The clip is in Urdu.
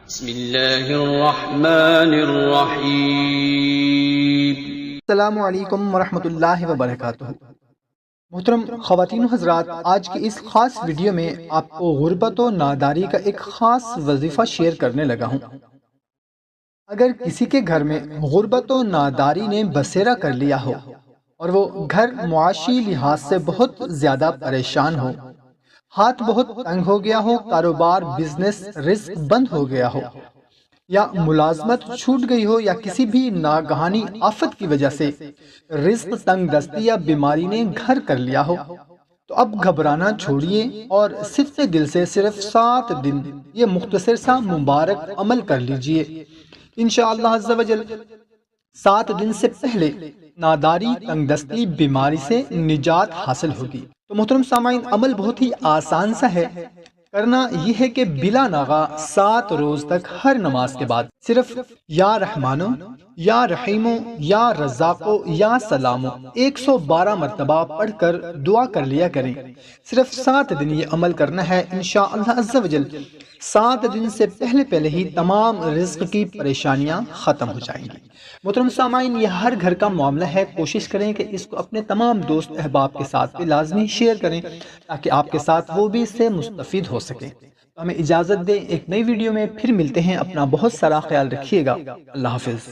بسم اللہ الرحمن الرحیم۔ السلام علیکم ورحمۃ اللہ وبرکاتہ۔ محترم خواتین و حضرات، آج کی اس خاص ویڈیو میں آپ کو غربت و ناداری کا ایک خاص وظیفہ شیئر کرنے لگا ہوں۔ اگر کسی کے گھر میں غربت و ناداری نے بسیرا کر لیا ہو اور وہ گھر معاشی لحاظ سے بہت زیادہ پریشان ہو، ہاتھ بہت تنگ ہو گیا ہو، کاروبار بزنس رزق بند ہو گیا ہو، یا ملازمت چھوٹ گئی ہو، یا کسی بھی ناگہانی آفت کی وجہ سے رزق تنگ دستی یا بیماری نے گھر کر لیا ہو، تو اب گھبرانا چھوڑیے اور صدقے دل سے صرف 7 دن یہ مختصر سا مبارک عمل کر لیجئے۔ انشاءاللہ عز و جل 7 دن سے پہلے ناداری، تنگ دستی، بیماری سے نجات حاصل ہوگی۔ تو محترم سامعین، عمل بہت ہی آسان سا ہے۔ کرنا یہ ہے کہ بلا ناغہ 7 روز تک ہر نماز کے بعد صرف یا رحمانو، یا رحیمو، یا رزاقو، یا سلامو 112 مرتبہ پڑھ کر دعا کر لیا کریں۔ صرف 7 دن یہ عمل کرنا ہے، انشاءاللہ عز و جل 7 دن سے پہلے ہی تمام رزق کی پریشانیاں ختم ہو جائیں گی۔ محترم سامعین، یہ ہر گھر کا معاملہ ہے، کوشش کریں کہ اس کو اپنے تمام دوست احباب کے ساتھ بھی لازمی شیئر کریں تاکہ آپ کے ساتھ وہ بھی اس سے مستفید ہو سکیں۔ تو ہمیں اجازت دیں، ایک نئی ویڈیو میں پھر ملتے ہیں۔ اپنا بہت سارا خیال رکھیے گا۔ اللہ حافظ۔